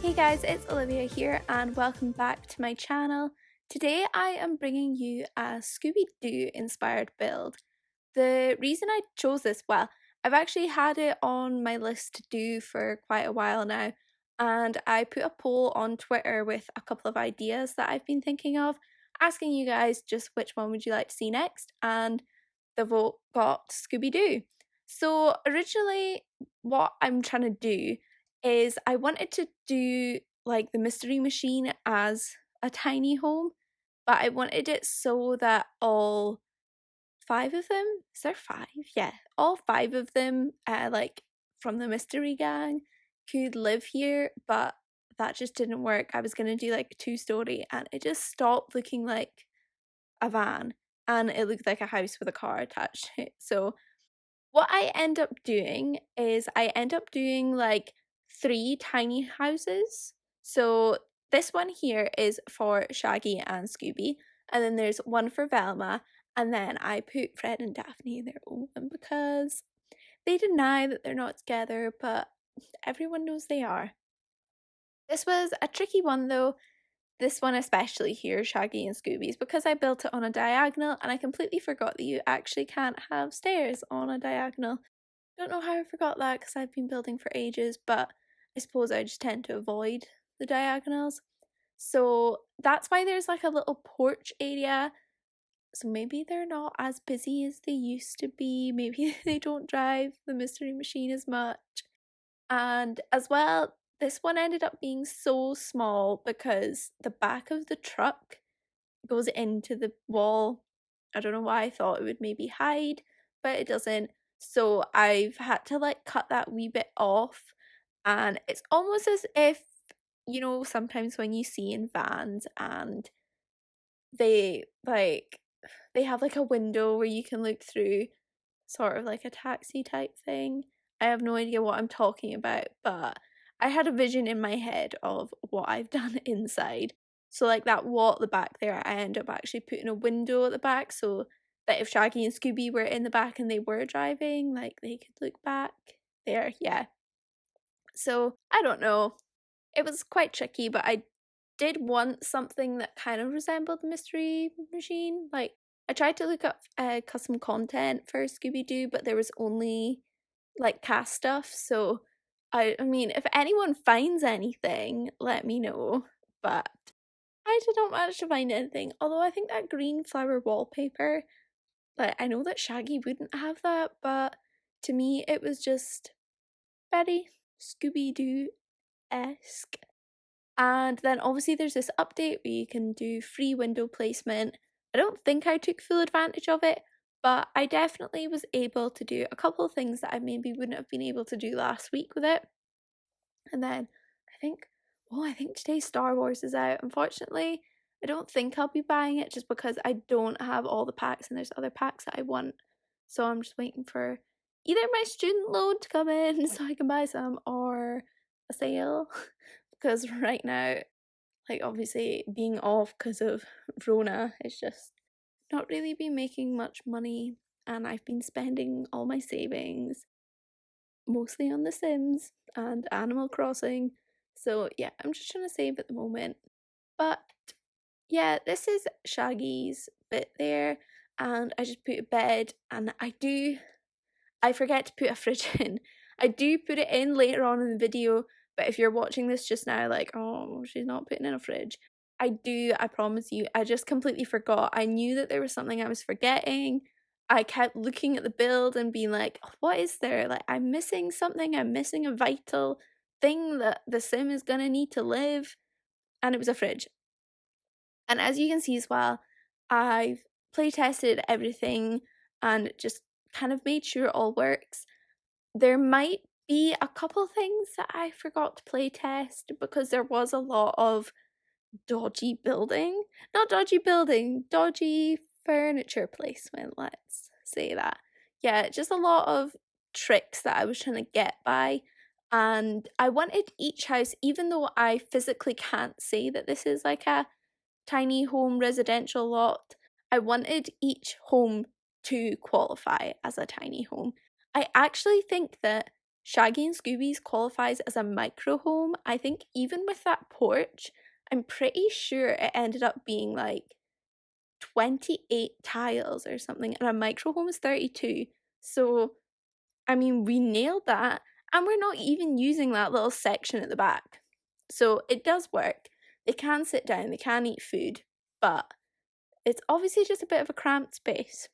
Hey guys, it's Olivia here and welcome back to my channel. Today I am bringing you a Scooby Doo inspired build. The reason I chose this, well, I've actually had it on my list to do for quite a while now, and I put a poll on Twitter with a couple of ideas that I've been thinking of, asking you guys just which one would you like to see next, and the vote got Scooby Doo. So originally what I'm trying to do is I wanted to do like the mystery machine as a tiny home, but I wanted it so that all five of them, is there five? Yeah, all five of them, like from the mystery gang, could live here, but that just didn't work. I was gonna do like a two-story and it just stopped looking like a van and it looked like a house with a car attached to it. So what I end up doing is I end up doing like three tiny houses. So this one here is for Shaggy and Scooby, and then there's one for Velma, and then I put Fred and Daphne in their own one because they deny that they're not together, but everyone knows they are. This was a tricky one though, this one especially here, Shaggy and Scooby's, because I built it on a diagonal and I completely forgot that you actually can't have stairs on a diagonal. Don't know how I forgot that because I've been building for ages, but I suppose I just tend to avoid the diagonals. So that's why there's like a little porch area. So maybe they're not as busy as they used to be. Maybe they don't drive the mystery machine as much. And as well, this one ended up being so small because the back of the truck goes into the wall. I don't know why I thought it would maybe hide, but it doesn't. So I've had to like cut that wee bit off, and it's almost as if, you know, sometimes when you see in vans and they like they have like a window where you can look through, sort of like a taxi type thing. I have no idea what I'm talking about, but I had a vision in my head of what I've done inside. So like that wall at the back there, I end up actually putting a window at the back so that if Shaggy and Scooby were in the back and they were driving, like they could look back there. Yeah. So I don't know. It was quite tricky, but I did want something that kind of resembled the mystery machine. Like I tried to look up custom content for Scooby Doo, but there was only like cast stuff. So I mean, if anyone finds anything, let me know. But I did not manage to find anything. Although I think that green flower wallpaper, like I know that Shaggy wouldn't have that, but to me it was just very Scooby Doo esque. And then obviously there's this update where you can do free window placement. I don't think I took full advantage of it, but I definitely was able to do a couple of things that I maybe wouldn't have been able to do last week with it. And then I think, oh, I think today Star Wars is out. Unfortunately, I don't think I'll be buying it just because I don't have all the packs and there's other packs that I want. So I'm just waiting for either my student loan to come in so I can buy some or a sale. Because right now, like obviously being off because of Rona, it's just not really been making much money, and I've been spending all my savings mostly on The Sims and Animal Crossing. So yeah, I'm just trying to save at the moment. But yeah, this is Shaggy's bit there, and I just put a bed, and I forget to put a fridge in. I do put it in later on in the video, but if you're watching this just now like, oh, she's not putting in a fridge, I do, I promise you. I just completely forgot. I knew that there was something I was forgetting. I kept looking at the build and being like, what is there? Like, I'm missing something. I'm missing a vital thing that the sim is gonna need to live. And it was a fridge. And as you can see as well, I've play tested everything and just kind of made sure it all works. There might be a couple things that I forgot to play test because there was a lot of dodgy building. Not dodgy building, dodgy furniture placement, let's say that. Yeah, just a lot of tricks that I was trying to get by. And I wanted each house, even though I physically can't say that this is like a tiny home residential lot, I wanted each home to qualify as a tiny home. I actually think that Shaggy and Scooby's qualifies as a micro home. I think even with that porch, I'm pretty sure it ended up being like 28 tiles or something, and a micro home is 32. So, I mean, we nailed that, and we're not even using that little section at the back. So, it does work. They can sit down, they can eat food, but it's obviously just a bit of a cramped space.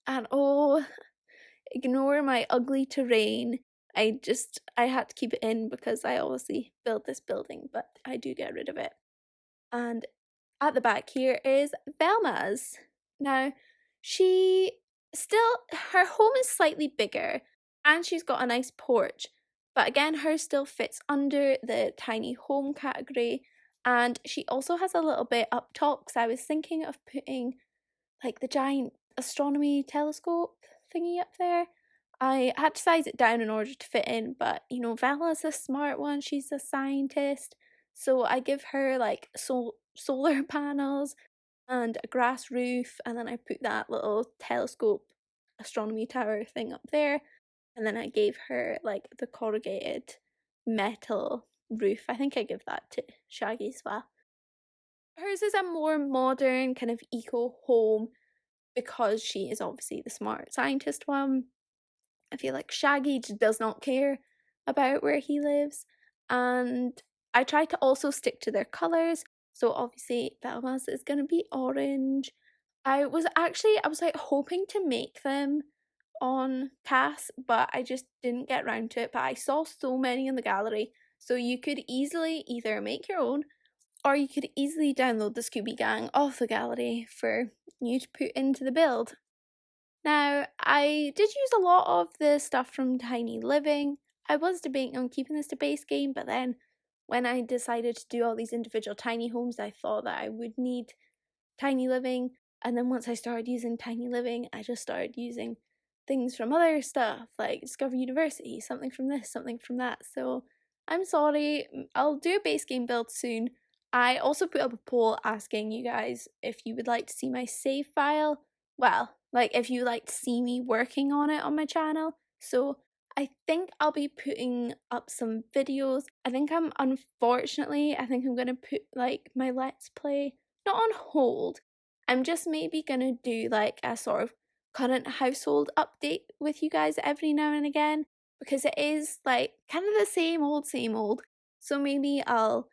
And oh, ignore my ugly terrain. I had to keep it in because I obviously built this building, but I do get rid of it. And at the back here is Velma's. Now, she still, her home is slightly bigger and she's got a nice porch, but again, hers still fits under the tiny home category. And she also has a little bit up top because I was thinking of putting like the giant astronomy telescope thingy up there. I had to size it down in order to fit in, but you know, Bella's a smart one, she's a scientist, so I give her like solar panels and a grass roof, and then I put that little telescope astronomy tower thing up there, and then I gave her like the corrugated metal roof. I think I give that to Shaggy as well. Hers is a more modern kind of eco home because she is obviously the smart scientist one. I feel like Shaggy just does not care about where he lives. And I try to also stick to their colours. So obviously Velma's is gonna be orange. I was like hoping to make them on Cass, but I just didn't get around to it. But I saw so many in the gallery. So you could easily either make your own or you could easily download the Scooby Gang off the gallery for you to put into the build. Now, I did use a lot of the stuff from Tiny Living. I was debating on keeping this to base game, but then when I decided to do all these individual tiny homes, I thought that I would need Tiny Living. And then once I started using Tiny Living, I just started using things from other stuff like Discover University, something from this, something from that. So I'm sorry, I'll do a base game build soon. I also put up a poll asking you guys if you would like to see my save file. Well, like if you like to see me working on it on my channel. So I think I'll be putting up some videos. I think I'm gonna put like my Let's Play not on hold. I'm just maybe gonna do like a sort of current household update with you guys every now and again because it is like kind of the same old, same old. So maybe I'll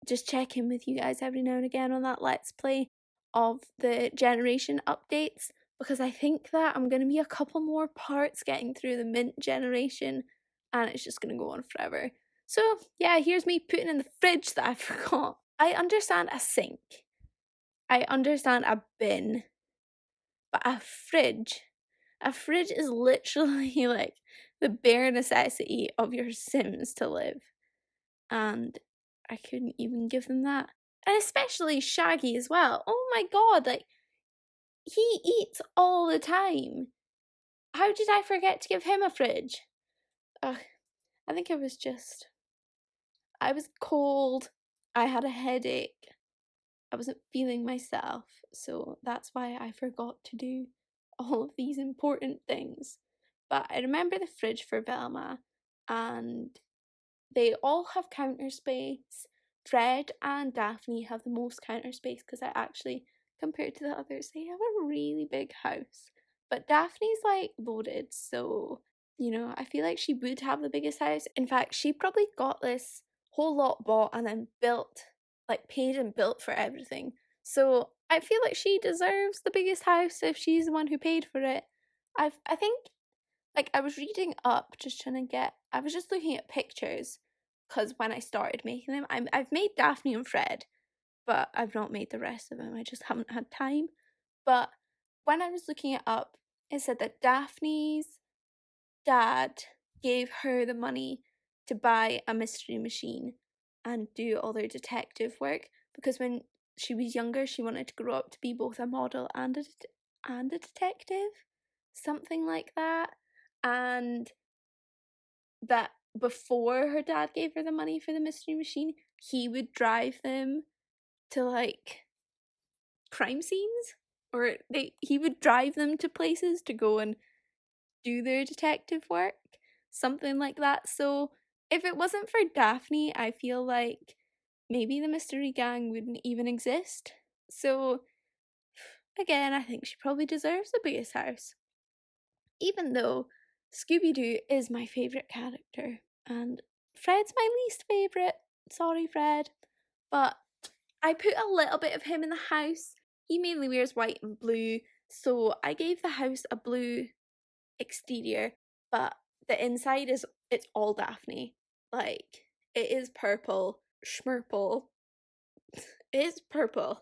just check in with you guys every now and again on that Let's Play of the generation updates because I think that I'm going to be a couple more parts getting through the mint generation and it's just going to go on forever. So yeah, here's me putting in the fridge that I forgot. I understand a sink. I understand a bin. But a fridge is literally like the bare necessity of your Sims to live. And I couldn't even give them that. And especially Shaggy as well. Oh my god, like he eats all the time. How did I forget to give him a fridge? Ugh, I think I was cold. I had a headache. I wasn't feeling myself, so that's why I forgot to do all of these important things. But I remember the fridge for Velma, and they all have counter space. Fred and Daphne have the most counter space because compared to the others, they have a really big house. But Daphne's like loaded, so I feel like she would have the biggest house. In fact, she probably got this whole lot bought and then built, like paid and built for everything. So I feel like she deserves the biggest house if she's the one who paid for it. I think like I was reading up I was just looking at pictures because when I started making them, I've made Daphne and Fred, but I've not made the rest of them. I just haven't had time. But when I was looking it up, it said that Daphne's dad gave her the money to buy a mystery machine and do all their detective work because when she was younger, she wanted to grow up to be both a model and a detective, something like that. And that before her dad gave her the money for the mystery machine, he would drive them to like crime scenes, or he would drive them to places to go and do their detective work. something like that. So if it wasn't for Daphne, I feel like maybe the mystery gang wouldn't even exist. So again, I think she probably deserves the biggest house. Even though Scooby Doo is my favourite character and Fred's my least favourite. Sorry, Fred. But I put a little bit of him in the house. He mainly wears white and blue, so I gave the house a blue exterior, but the inside it's all Daphne. Like, it is purple, schmurple. It's purple.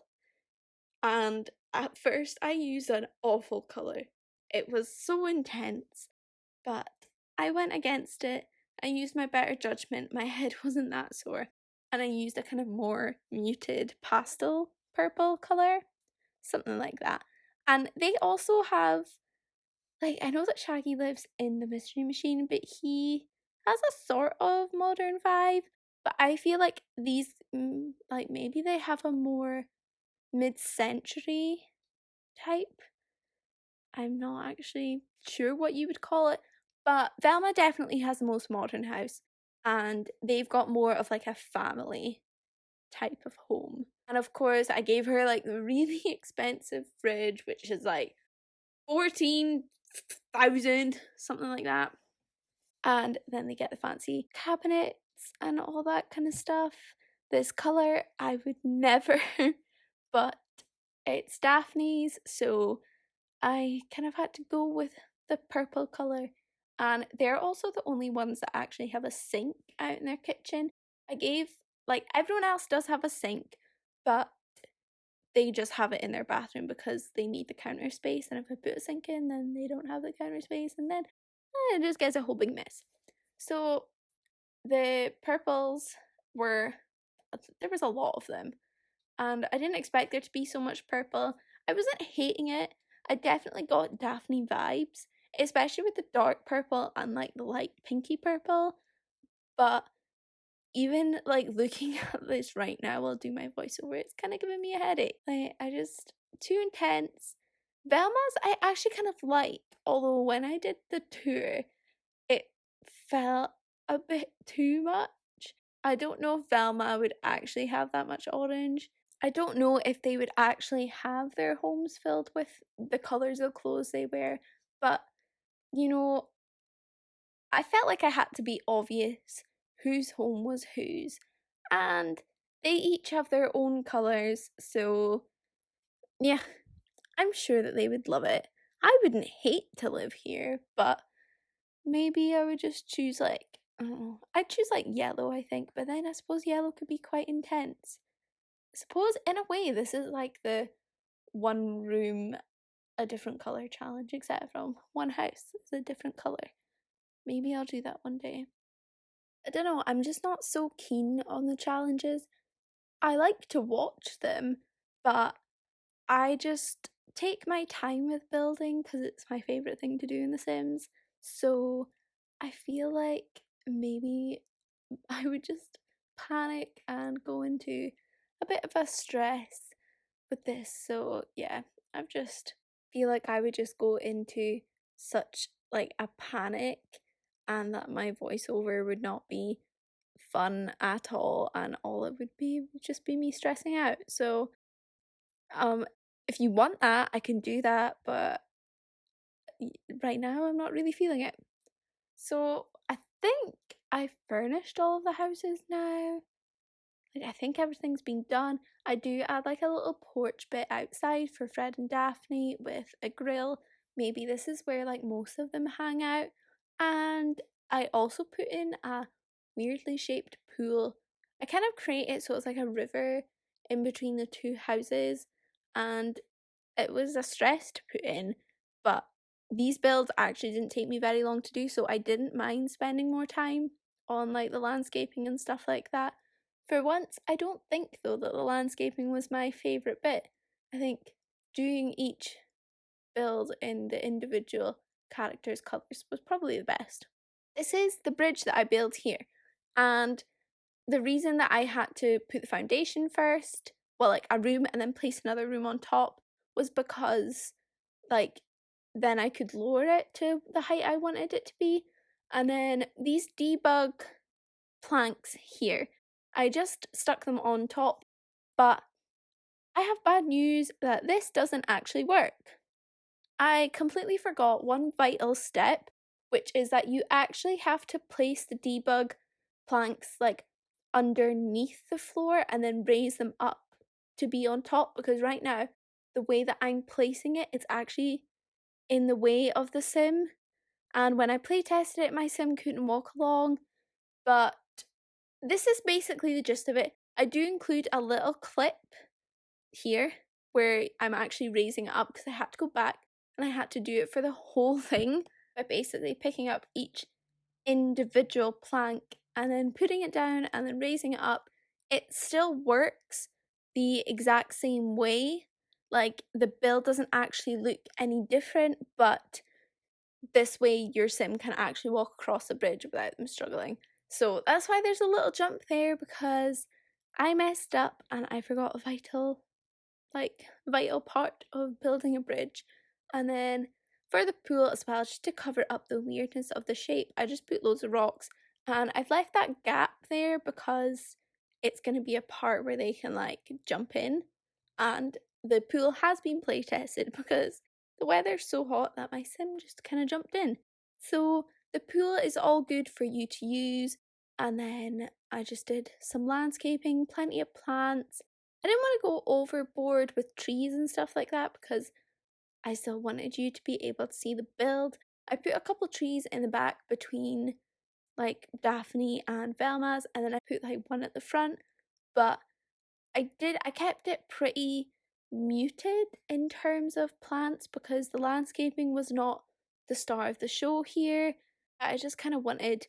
And at first I used an awful colour. It was so intense, but I went against it. I used my better judgment. My head wasn't that sore. And I used a kind of more muted pastel purple colour, something like that. And they also have, like, I know that Shaggy lives in the Mystery Machine, but he has a sort of modern vibe. But I feel like these, like, maybe they have a more mid-century type. I'm not actually sure what you would call it, but Velma definitely has the most modern house, and they've got more of like a family type of home. And of course, I gave her like the really expensive fridge, which is like 14,000, something like that. And then they get the fancy cabinets and all that kind of stuff. This colour I would never, but it's Daphne's, so I kind of had to go with the purple colour. And they're also the only ones that actually have a sink out in their kitchen. I gave, like, everyone else does have a sink, but they just have it in their bathroom because they need the counter space. And if I put a sink in, then they don't have the counter space, and then it just gets a whole big mess. So the purples were, there was a lot of them, and I didn't expect there to be so much purple. I wasn't hating it. I definitely got Daphne vibes, especially with the dark purple and like the light pinky purple. But even like looking at this right now while doing my voiceover, it's kind of giving me a headache. Like, I just, too intense. Velma's I actually kind of liked, although when I did the tour, it felt a bit too much. I don't know if Velma would actually have that much orange. I don't know if they would actually have their homes filled with the colours of clothes they wear, but you know, I felt like I had to be obvious whose home was whose, and they each have their own colours, so yeah, I'm sure that they would love it. I wouldn't hate to live here, but maybe I would just choose like, I don't know, I'd choose like yellow, I think, but then I suppose yellow could be quite intense. I suppose in a way this is like the one room a different colour challenge, except from one house is a different colour. Maybe I'll do that one day. I don't know, I'm just not so keen on the challenges. I like to watch them, but I just take my time with building because it's my favourite thing to do in The Sims. So I feel like maybe I would just panic and go into a bit of a stress with this. So yeah, I just feel like I would just go into such like a panic, and that my voiceover would not be fun at all, and all it would be would just be me stressing out. So um if you want that, I can do that, but right now I'm not really feeling it. So I think I furnished all of the houses now. Like, I think everything's been done. I do add like a little porch bit outside for Fred and Daphne with a grill. Maybe this is where like most of them hang out. And I also put in a weirdly shaped pool. I kind of create it so it's like a river in between the two houses, and it was a stress to put in, but these builds actually didn't take me very long to do, so I didn't mind spending more time on like the landscaping and stuff like that. For once, I don't think though that the landscaping was my favourite bit. I think doing each build in the individual characters' colours was probably the best. This is the bridge that I built here, and the reason that I had to put the foundation first, well, like a room and then place another room on top, was because like then I could lower it to the height I wanted it to be. And then these debug planks here, I just stuck them on top, but I have bad news that this doesn't actually work. I completely forgot one vital step, which is that you actually have to place the debug planks like underneath the floor and then raise them up to be on top, because right now the way that I'm placing it, it's actually in the way of the sim. And when I play tested it, my sim couldn't walk along. But this is basically the gist of it. I do include a little clip here where I'm actually raising it up because I had to go back and I had to do it for the whole thing by basically picking up each individual plank and then putting it down and then raising it up. It still works the exact same way. Like, the build doesn't actually look any different, but this way your sim can actually walk across the bridge without them struggling. So that's why there's a little jump there, because I messed up and I forgot a vital part of building a bridge. And then for the pool as well, just to cover up the weirdness of the shape, I just put loads of rocks, and I've left that gap there because it's going to be a part where they can like jump in. And the pool has been play tested because the weather's so hot that my sim just kind of jumped in. So the pool is all good for you to use. And then I just did some landscaping, plenty of plants. I didn't want to go overboard with trees and stuff like that because I still wanted you to be able to see the build. I put a couple trees in the back between like Daphne and Velma's, and then I put like one at the front. But I kept it pretty muted in terms of plants because the landscaping was not the star of the show here. I just kind of wanted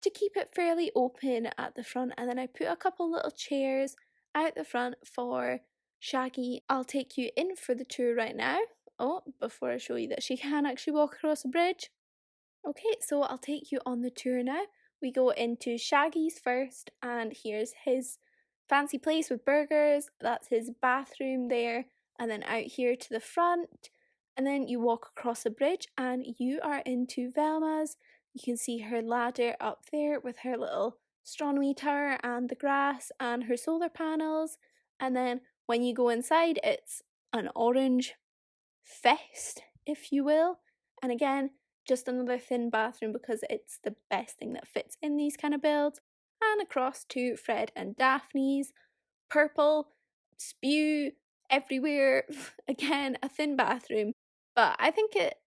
to keep it fairly open at the front, and then I put a couple little chairs out the front for Shaggy. I'll take you in for the tour right now. Oh, before I show you that she can actually walk across a bridge. Okay, so I'll take you on the tour now. We go into Shaggy's first, and here's his fancy place with burgers. That's his bathroom there, and then out here to the front. And then you walk across the bridge, and you are into Velma's. You can see her ladder up there with her little astronomy tower and the grass and her solar panels. And then when you go inside, it's an orange fest, if you will. And again, just another thin bathroom because it's the best thing that fits in these kind of builds. And across to Fred and Daphne's, purple, spew everywhere. Again, a thin bathroom, but I think it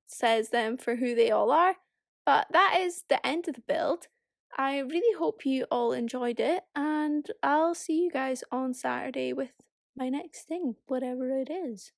says them for who they all are. But that is the end of the build. I really hope you all enjoyed it, and I'll see you guys on Saturday with my next thing, whatever it is.